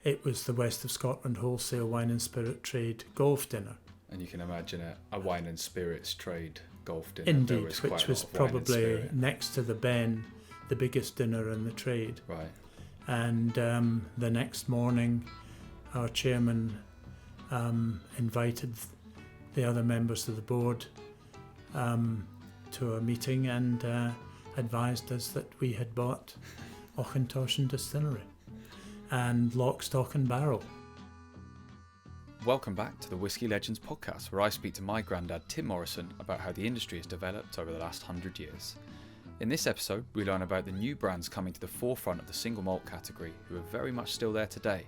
it was the West of Scotland wholesale wine and spirit trade golf dinner. And you can imagine a wine and spirits trade golf dinner. Indeed, which was probably next to the Ben, the biggest dinner in the trade. Right. And the next morning, our chairman invited the other members of the board to a meeting and advised us that we had bought Auchentoshan distillery and lock, stock and barrel. Welcome back to the Whisky Legends podcast, where I speak to my granddad Tim Morrison about how the industry has developed over the last 100 years. In this episode, we learn about the new brands coming to the forefront of the single malt category, who are very much still there today,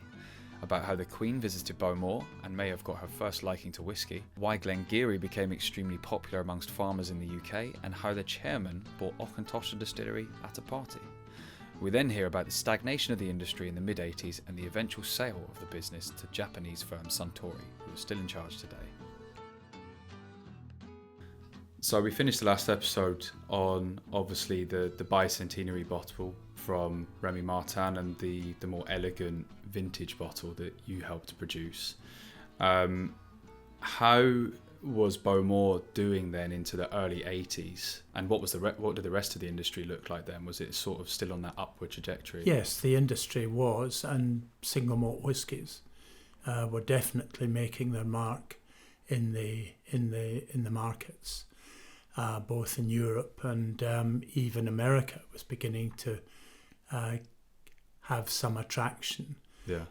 about how the Queen visited Bowmore and may have got her first liking to whisky, why Glen Garioch became extremely popular amongst farmers in the UK, and how the chairman bought Auchentoshan distillery at a party. We then hear about the stagnation of the industry in the mid-80s and the eventual sale of the business to Japanese firm Suntory, who is still in charge today. So we finished the last episode on obviously the bicentenary bottle from Remy Martin and the more elegant vintage bottle that you helped produce. How was Bowmore doing then into the early 80s, and what did the rest of the industry look like then? Was it sort of still on that upward trajectory? Yes, the industry was, and single malt whiskies were definitely making their mark in the markets, both in Europe and even America was beginning to have some attraction. Yeah.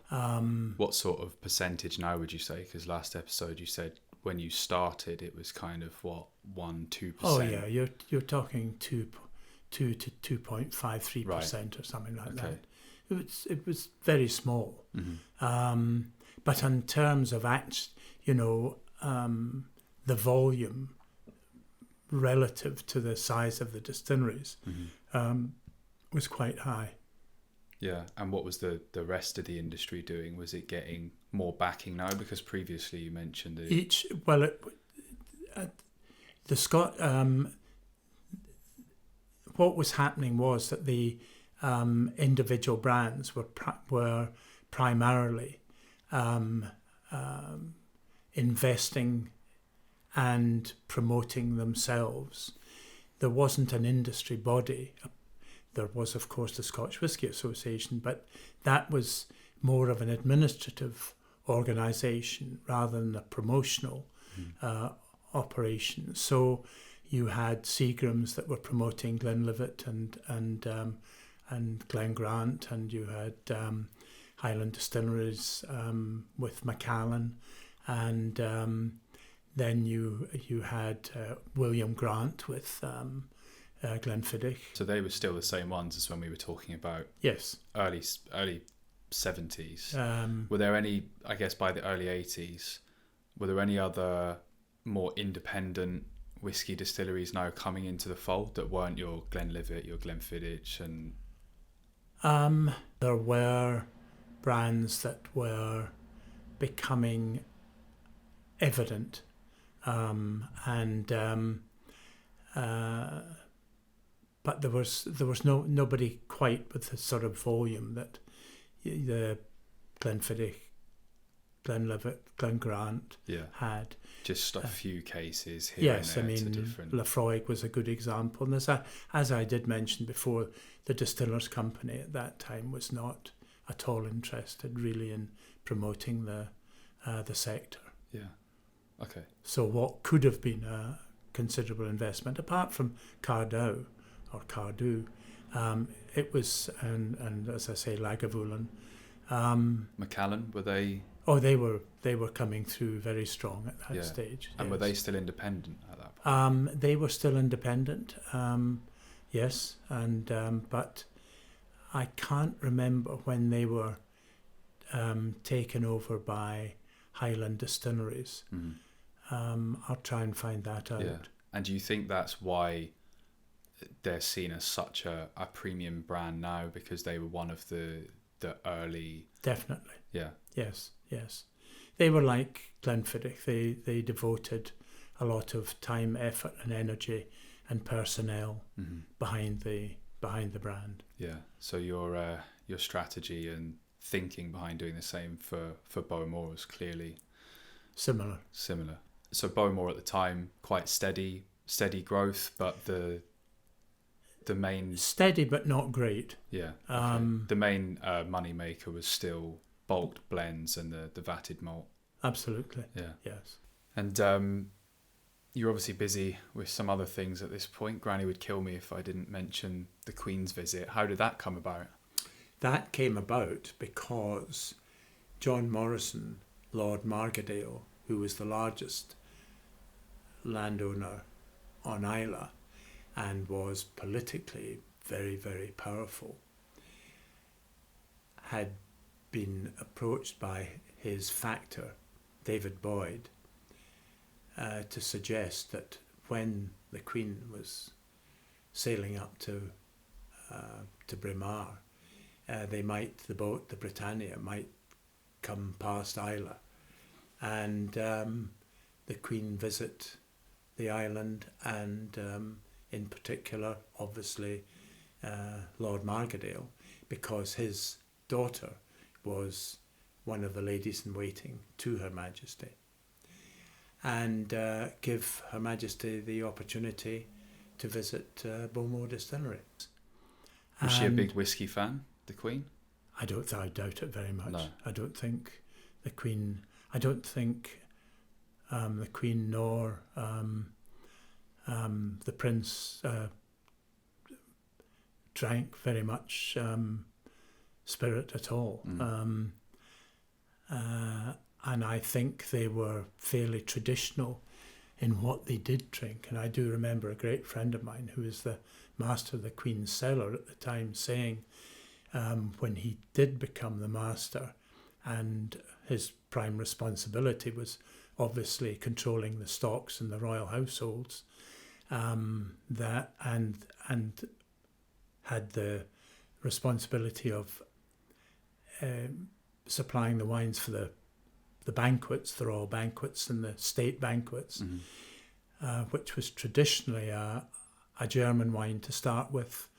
What sort of percentage now would you say? Because last episode you said when you started it was kind of 1-2%. Oh yeah, you're talking 2 to 2.53% right. or something like Okay. that. It was very small. Mm-hmm. But in terms of the volume relative to the size of the distilleries was quite high. Yeah, and what was the rest of the industry doing? Was it getting more backing now? Because previously you mentioned what was happening was that the individual brands were primarily investing and promoting themselves. There wasn't an industry body. There was, of course, the Scotch Whisky Association, but that was more of an administrative organisation rather than a promotional operation. So you had Seagrams that were promoting Glenlivet and Glen Grant, and you had Highland Distilleries with Macallan, and then you had William Grant with Glenfiddich. So they were still the same ones as when we were talking about Yes. early 70s. Were there any, I guess by the early 80s, were there any other more independent whiskey distilleries now coming into the fold that weren't your Glenlivet, your Glenfiddich? And there were brands that were becoming evident, but there was nobody quite with the sort of volume that the Glenfiddich, Glenlivet, Glen Grant had. Just a few cases here and there. Yes, I mean, Lafroig was a good example. And as I did mention before, the Distillers Company at that time was not at all interested really in promoting the sector. Yeah. Okay. So what could have been a considerable investment, apart from Cardow, it was, and as I say, Lagavulin. Macallan, were they? Oh, they were coming through very strong at that stage. And yes. were they still independent at that point? They were still independent, yes, and but I can't remember when they were taken over by Highland Distilleries. I'll try and find that out. Yeah. And do you think that's why they're seen as such a premium brand now, because they were one of the early? Definitely. Yeah. Yes. They were like Glenfiddich. They devoted a lot of time, effort, and energy and personnel behind the brand. Yeah. So your strategy and thinking behind doing the same for Bowmore was clearly similar. So Bowmore at the time, quite steady growth, but the main... Steady but not great. Yeah. Okay. The main money maker was still bulk blends and the vatted malt. Absolutely. Yeah. Yes. And you're obviously busy with some other things at this point. Granny would kill me if I didn't mention the Queen's visit. How did that come about? That came about because John Morrison, Lord Margadale, who was the largest landowner on Islay and was politically very, very powerful, had been approached by his factor, David Boyd, to suggest that when the Queen was sailing up to Braemar, the boat, the Britannia, might come past Islay, and the Queen visit the island, and in particular, obviously, Lord Margadale, because his daughter was one of the ladies in waiting to Her Majesty, and give Her Majesty the opportunity to visit Bowmore Distillery. Was she a big whisky fan, the Queen? I doubt it very much. No. I don't think the Queen nor the Prince drank very much spirit at all. And I think they were fairly traditional in what they did drink. And I do remember a great friend of mine who was the master of the Queen's cellar at the time saying, when he did become the master, and his prime responsibility was obviously controlling the stocks in the royal households, that and had the responsibility of supplying the wines for the banquets, the royal banquets and the state banquets, which was traditionally a German wine to start with,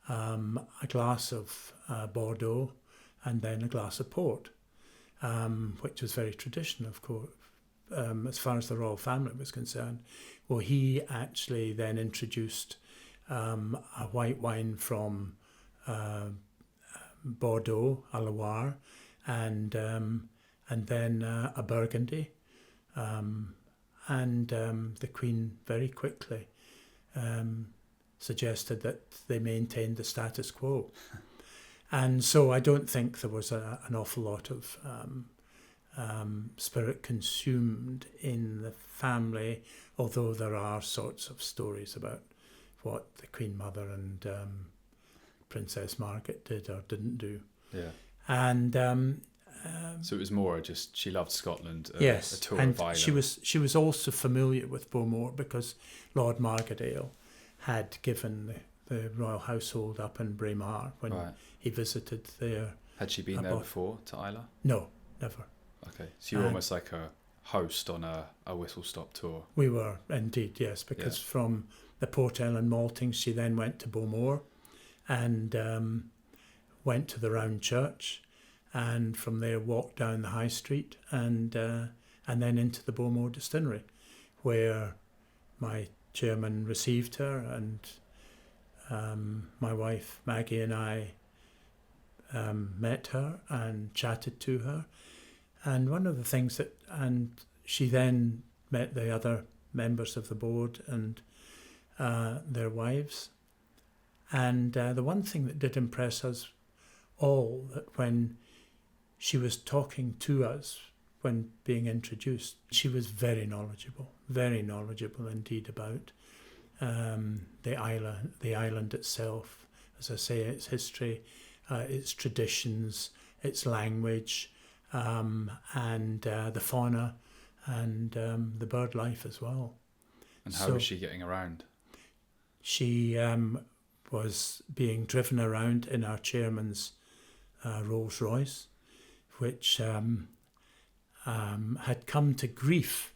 a glass of Bordeaux, and then a glass of port, which was very traditional, of course, as far as the royal family was concerned. Well, he actually then introduced a white wine from Bordeaux, a Loire, and then a Burgundy, and the Queen very quickly suggested that they maintained the status quo. And so I don't think there was an awful lot of spirit consumed in the family, although there are sorts of stories about what the Queen Mother and Princess Margaret did or didn't do. Yeah. And so it was more just she loved Scotland. Yes, a tour and of Ireland. she was also familiar with Bowmore because Lord Margadale had given the royal household up in Braemar when he visited there. Had she been there before to Islay? No, never. Okay, so you were almost like a host on a whistle-stop tour. We were indeed, yes, because from the Port Ellen maltings she then went to Bowmore and went to the Round Church, and from there walked down the High Street and then into the Bowmore Distillery, where my chairman received her, and my wife Maggie and I met her and chatted to her. And one of the things and she then met the other members of the board and their wives. And the one thing that did impress us all, that when she was talking to us, when being introduced, she was very knowledgeable indeed about the island itself, as I say, its history, its traditions, its language, and the fauna and the bird life as well. And how was she getting around? She was being driven around in our chairman's Rolls Royce, which had come to grief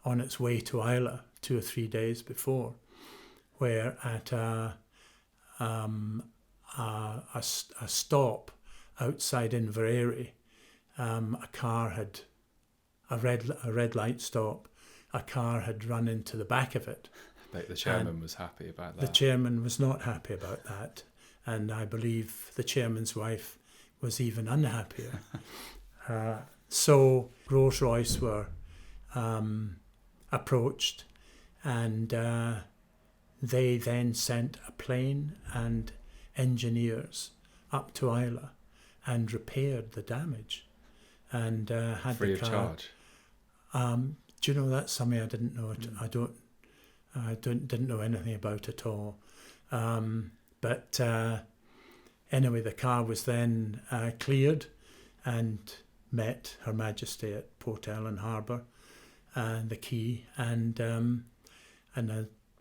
on its way to Islay 2 or 3 days before, where at a stop outside Inverary, a car had a red light stop. A car had run into the back of it. I bet the chairman was happy about that. The chairman was not happy about that, and I believe the chairman's wife was even unhappier. So Rolls-Royce were approached, and they then sent a plane and engineers up to Islay and repaired the damage, and had free the car. Of charge. Do you know, that's something I didn't know. I didn't know anything about at all. But anyway, the car was then cleared and met Her Majesty at Port Ellen Harbour, and the quay, and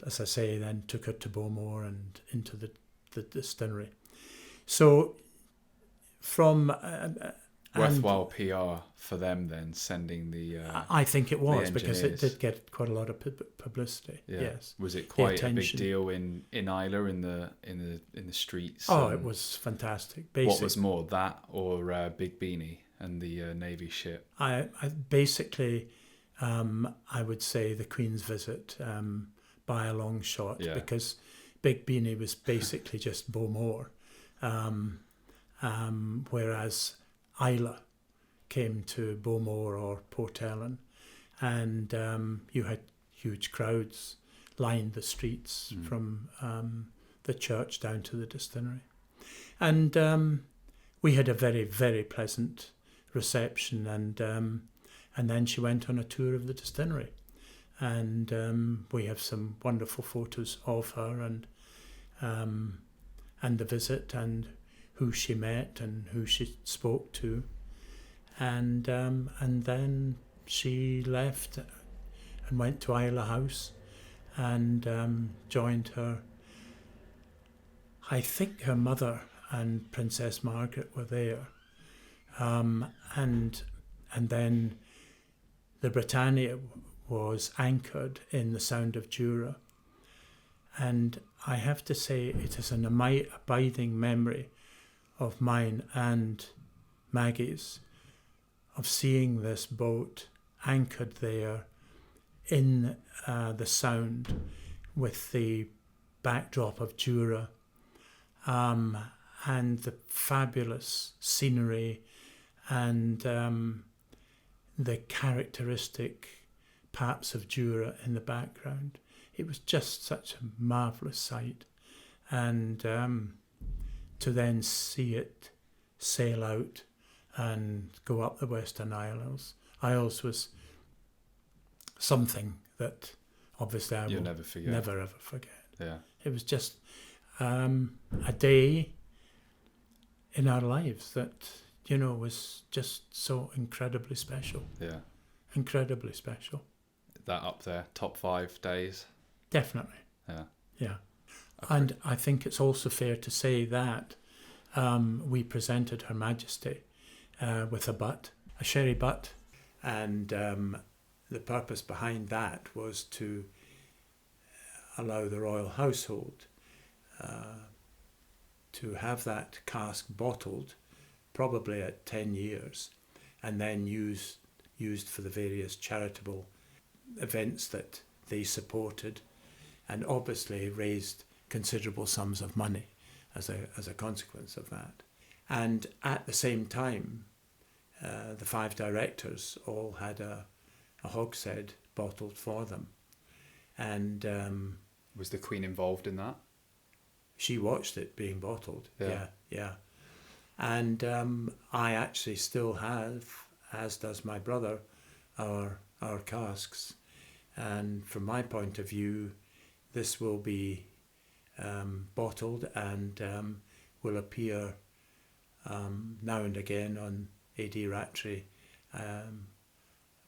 as I say, then took her to Bowmore and into the distillery. So from worthwhile PR for them then, sending the I think it was, because it did get quite a lot of publicity. Yeah. Yes. Was it quite a big deal in Islay in the streets? Oh, it was fantastic. What was more, that or Big Beanie and the Navy ship? I basically I would say the Queen's Visit by a long shot, because Big Beanie was basically just Bowmore, whereas Islay came to Bowmore or Port Ellen, and you had huge crowds lined the streets from the church down to the distillery. And we had a very, very pleasant reception, and then she went on a tour of the distillery, and we have some wonderful photos of her and the visit and who she met and who she spoke to, and then she left and went to Islay House and joined her. I think her mother and Princess Margaret were there, and then the Britannia was anchored in the Sound of Jura, and I have to say it is an abiding memory of mine and Maggie's of seeing this boat anchored there in the Sound with the backdrop of Jura, and the fabulous scenery and the characteristic paps of Jura in the background. It was just such a marvellous sight, and to then see it sail out and go up the Western Isles was something that obviously I will never ever forget. Yeah. It was just a day in our lives that, was just so incredibly special. Yeah. Incredibly special. That up there, top 5 days? Definitely. Yeah. Yeah. And I think it's also fair to say that we presented Her Majesty with a sherry butt, and the purpose behind that was to allow the royal household to have that cask bottled, probably at 10 years, and then used for the various charitable events that they supported, and obviously raised considerable sums of money as a consequence of that. And at the same time, the 5 directors all had a hogshead bottled for them. And was the Queen involved in that? She watched it being bottled. Yeah. And I actually still have, as does my brother, our casks. And from my point of view, this will be bottled and will appear now and again on A.D. Rattray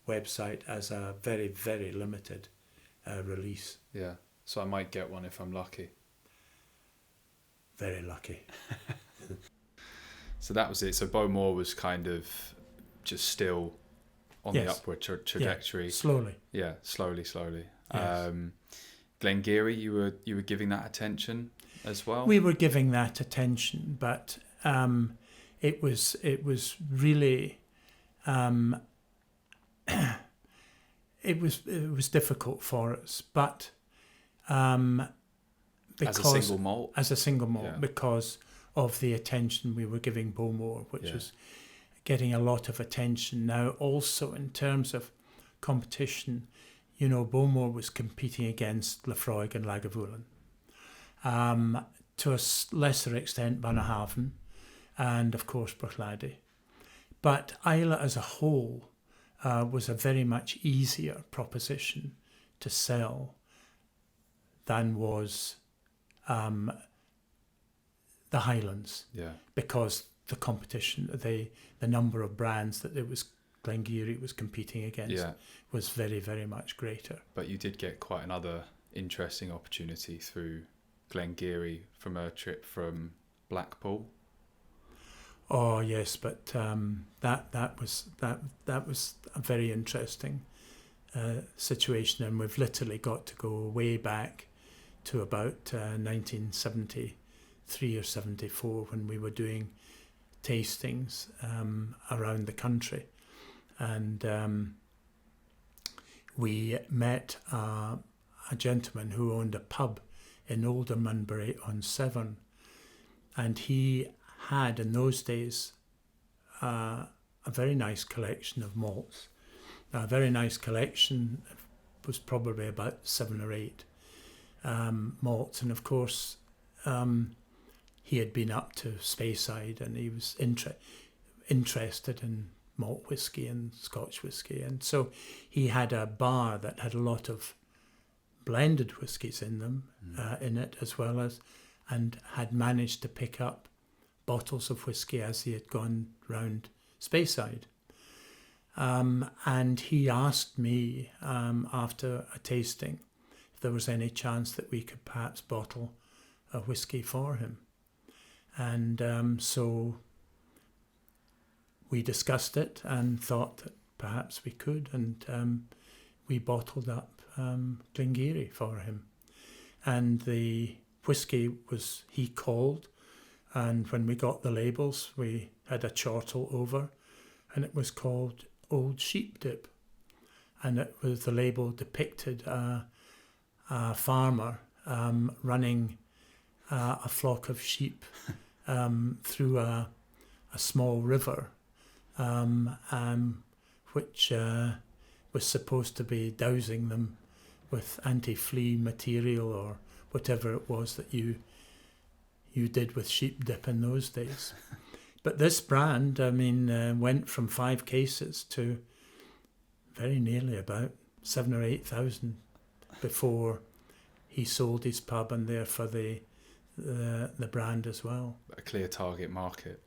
website as a very, very limited release. Yeah, so I might get one if I'm lucky. Very lucky. So that was it. So Bowmore was kind of just still on the upward trajectory. Yeah, slowly. Yeah, slowly. Yes. Glen Garioch, you were giving that attention as well? We were giving that attention, but it was really it was difficult for us, but because as a single malt, yeah. Because of the attention we were giving Bowmore, which yeah. was getting a lot of attention. Now, also in terms of competition, you know, Bowmore was competing against Laphroaig and Lagavulin. To a lesser extent, Bunnahabhain, and of course Bruichladdich. But Islay as a whole was a very much easier proposition to sell than was the Highlands, because the competition, the number of brands that Glen Garioch was competing against was very, very much greater. But you did get quite another interesting opportunity through Glen Garioch from a trip from Blackpool. Oh yes, but that was a very interesting situation, and we've literally got to go way back to about 1973 or 74 when we were doing tastings around the country, and we met a gentleman who owned a pub in Aldermanbury on Severn, and he had in those days a very nice collection of malts. A very nice collection was probably about 7 or 8 malts, and of course he had been up to Speyside, and he was interested in malt whisky and Scotch whisky, and so he had a bar that had a lot of blended whiskies in them, in it, as well as, and had managed to pick up bottles of whisky as he had gone round Speyside. And he asked me after a tasting if there was any chance that we could perhaps bottle a whisky for him. And so we discussed it and thought that perhaps we could, and we bottled up Glen Garioch for him. And the whisky he called, and when we got the labels, we had a chortle over, and it was called Old Sheep Dip, and it was, the label depicted a farmer running a flock of sheep through a small river, which was supposed to be dousing them with anti-flea material or whatever it was that you did with sheep dip in those days. But this brand, I mean, went from 5 cases to very nearly about 7,000 or 8,000 before he sold his pub, and therefore the brand as well. A clear target market.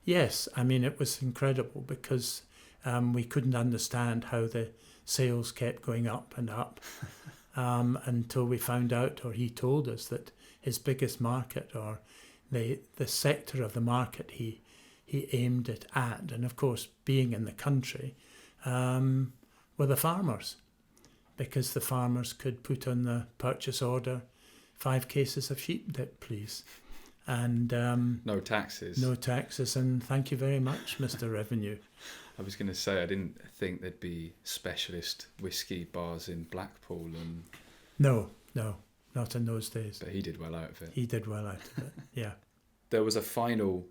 Yes, I mean, it was incredible because we couldn't understand how the sales kept going up and up until we found out, or he told us, that his biggest market, or the sector of the market he aimed it at, and of course being in the country, were the farmers, because the farmers could put on the purchase order 5 cases of sheep dip, please. And no taxes, and thank you very much, Mr. Revenue. I was going to say, I didn't think there'd be specialist whiskey bars in Blackpool, and no, not in those days. But he did well out of it. He did well out of it, yeah. There was a final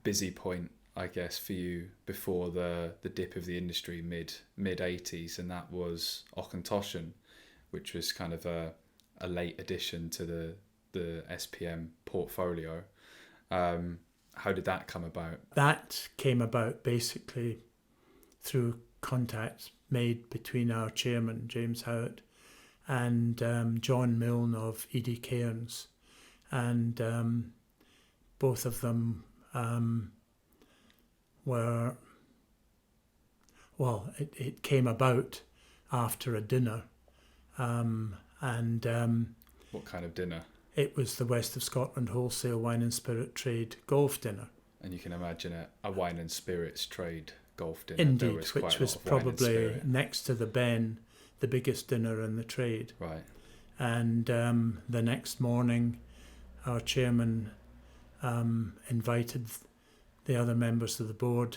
busy point, I guess, for you before the dip of the industry mid 80s, and that was Auchentoshen, which was kind of a late addition to the SPM portfolio. How did that come about? That came about basically through contacts made between our chairman, James Howitt, and John Milne of Edie Cairns, and both of them were, well, it came about after a dinner, and what kind of dinner? It was the West of Scotland Wholesale Wine and Spirit Trade golf dinner. And you can imagine a wine and spirits trade golf dinner. Indeed, which was probably next to the Ben, the biggest dinner in the trade. Right. And the next morning, our chairman invited the other members of the board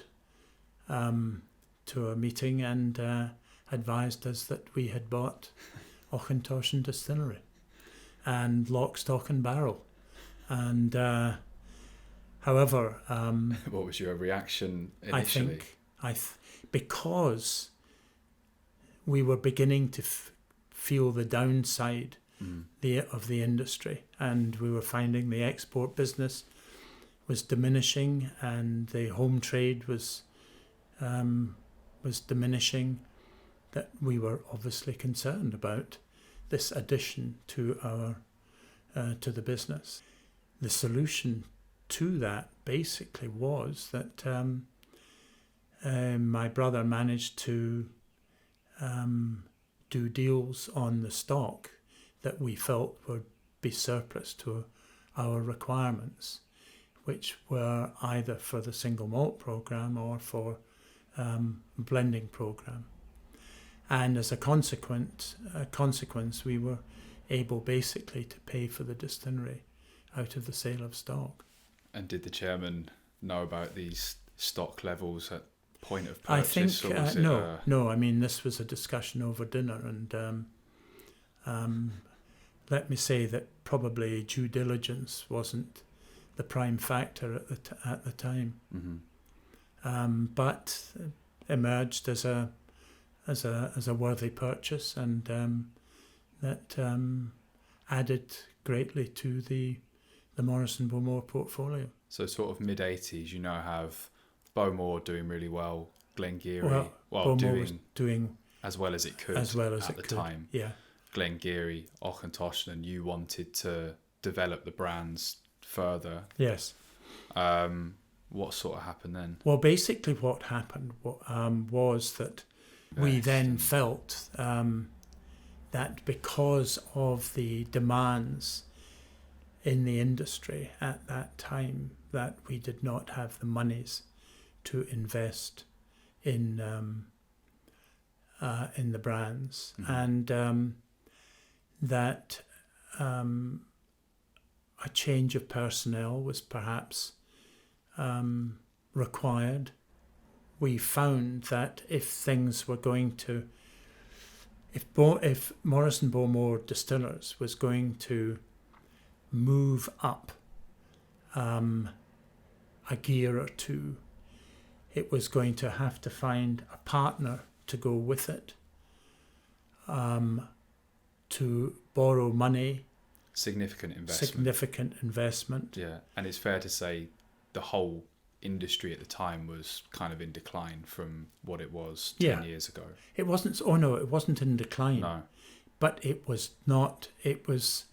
to a meeting and advised us that we had bought Auchentoshan distillery, and lock, stock and barrel. And however, what was your reaction initially? I think because we were beginning to feel the downside of the industry, and we were finding the export business was diminishing and the home trade was diminishing, that we were obviously concerned about this addition to our to the business. The solution to that basically was that my brother managed to do deals on the stock that we felt would be surplus to our requirements, which were either for the single malt program or for blending program. And as a consequence, we were able basically to pay for the distillery out of the sale of stock. And did the chairman know about these stock levels at point of purchase? I think no. I mean, this was a discussion over dinner, and let me say that probably due diligence wasn't the prime factor at the time, but emerged as a worthy purchase, and that added greatly to the Morrison Bowmore portfolio. So sort of mid-80s, you now have Bowmore doing really well, Glen Garioch doing as well as it could at the time. Yeah. Glen Garioch, Auchentoshen, and you wanted to develop the brands further. Yes. What sort of happened then? Well, basically what happened was that we then felt that because of the demands in the industry at that time, that we did not have the monies to invest in the brands, and that a change of personnel was perhaps required. We found that if things were going to, if Morrison Bowmore Distillers was going to move up a gear or two, it was going to have to find a partner to go with it, to borrow money. Significant investment. Yeah, and it's fair to say the whole industry at the time was kind of in decline from what it was 10 years ago. It wasn't in decline. No. But it was not, it was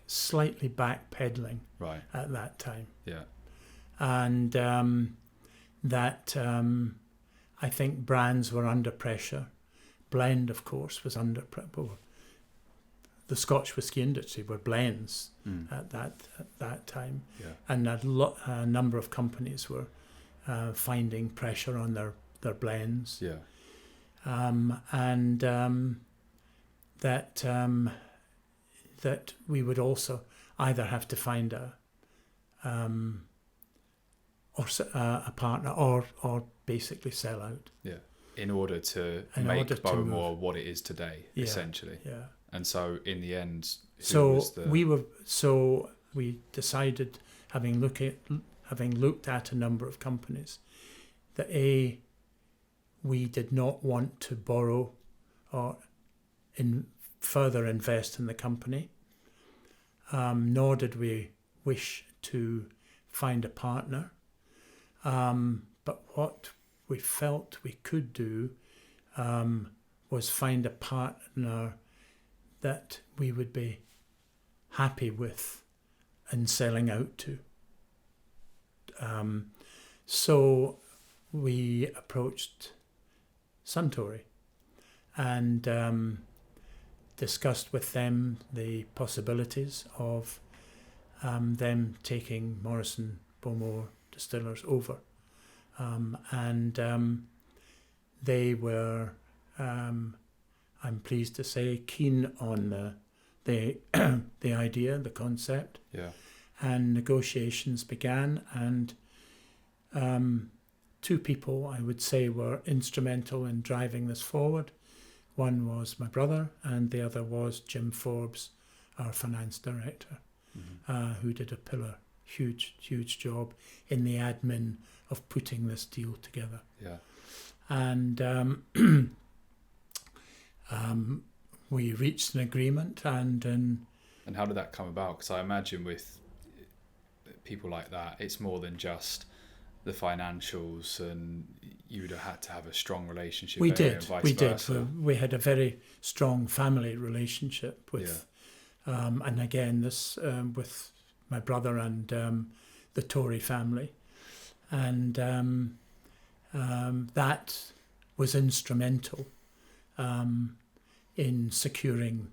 slightly backpedaling at that time. Yeah. And that I think brands were under pressure. Blend, of course, was under pressure. The Scotch whisky industry were blends at that time, and a number of companies were finding pressure on their blends. Yeah, and that we would also either have to find a partner or basically sell out. Yeah, in order to make Bowmore what it is today, essentially. Yeah. And so, in the end, we decided, having looked at a number of companies, that we did not want to borrow or further invest in the company, nor did we wish to find a partner. But what we felt we could do was find a partner that we would be happy with and selling out to. So we approached Suntory and discussed with them the possibilities of them taking Morrison Bowmore Distillers over. And they were, I'm pleased to say, keen on the idea, the concept. Yeah. And negotiations began, and two people I would say were instrumental in driving this forward. One was my brother, and the other was Jim Forbes, our finance director, who did a huge job in the admin of putting this deal together. Yeah. And we reached an agreement, and how did that come about? Because I imagine with people like that, it's more than just the financials, and you would have had to have a strong relationship. We and vice versa. We had a very strong family relationship with, and again, this with my brother and the Tory family, and that was instrumental in securing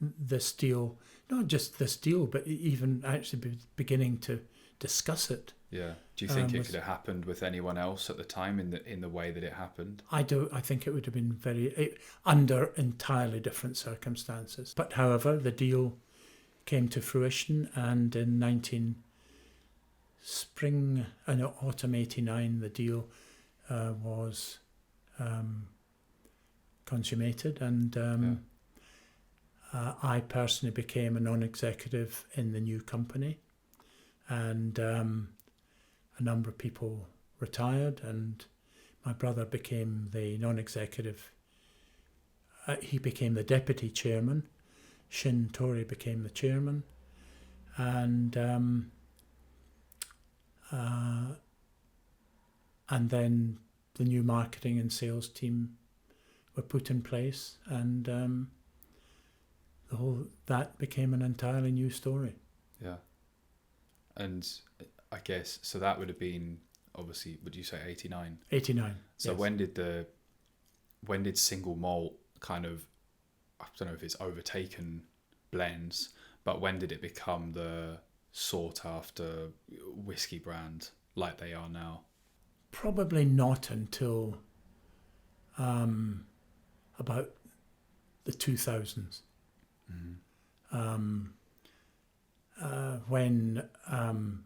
this deal. Not just this deal, but even actually beginning to discuss it. Yeah. Do you think it could have happened with anyone else at the time in the way that it happened? I think it would have been under entirely different circumstances. But however, the deal came to fruition, and in autumn '89, the deal was consummated, and I personally became a non-executive in the new company, and a number of people retired, and my brother became the non-executive. He became the deputy chairman. Suntory became the chairman, and then the new marketing and sales team were put in place, and that became an entirely new story. Yeah. And I guess, so that would have been, obviously, would you say 89? 89. So yes. when did single malt kind of, I don't know if it's overtaken blends, but when did it become the sought after whiskey brand like they are now? Probably not until about the 2000s. When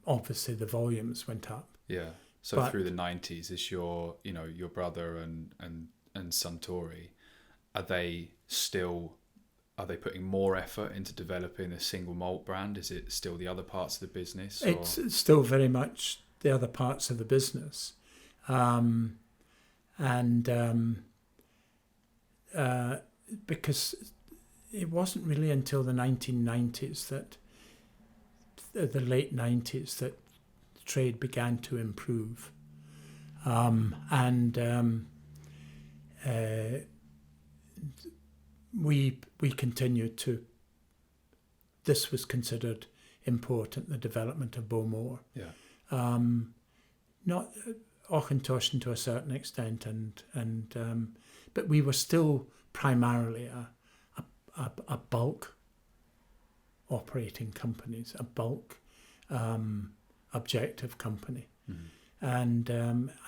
obviously the volumes went up. Yeah. So through the 90s, is your brother and Suntory, are they putting more effort into developing a single malt brand? Is it still the other parts of the business? It's still very much the other parts of the business, because it wasn't really until the 1990s the late 90s, that trade began to improve, we continued to. This was considered important, the development of Bowmore. Yeah. Not Auchentoshen to a certain extent, but we were still primarily a bulk operating companies, a bulk objective company. And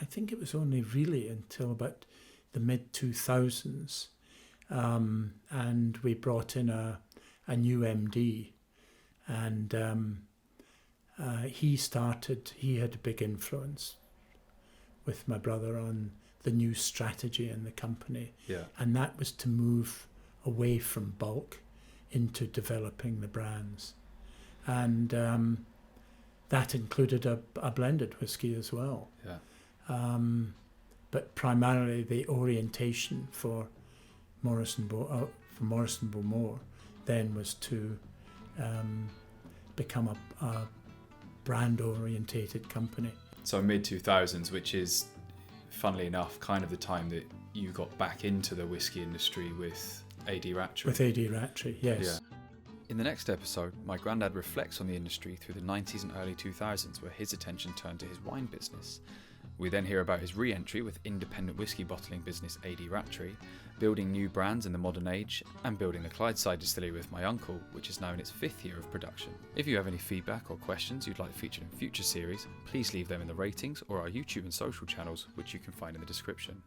I think it was only really until about the mid-2000s, and we brought in a new MD, and he had a big influence with my brother on the new strategy in the company. Yeah. And that was to move away from bulk into developing the brands. And that included a blended whiskey as well. Yeah. But primarily the orientation for Morrison Bowmore then was to become a brand-orientated company. So mid-2000s, which is, funnily enough, kind of the time that you got back into the whiskey industry with A.D. Rattray. With A.D. Rattray, yes. Yeah. In the next episode, my granddad reflects on the industry through the 90s and early 2000s, where his attention turned to his wine business. We then hear about his re-entry with independent whiskey bottling business A.D. Rattray, building new brands in the modern age, and building the Clydeside distillery with my uncle, which is now in its 5th year of production. If you have any feedback or questions you'd like featured in future series, please leave them in the ratings or our YouTube and social channels, which you can find in the description.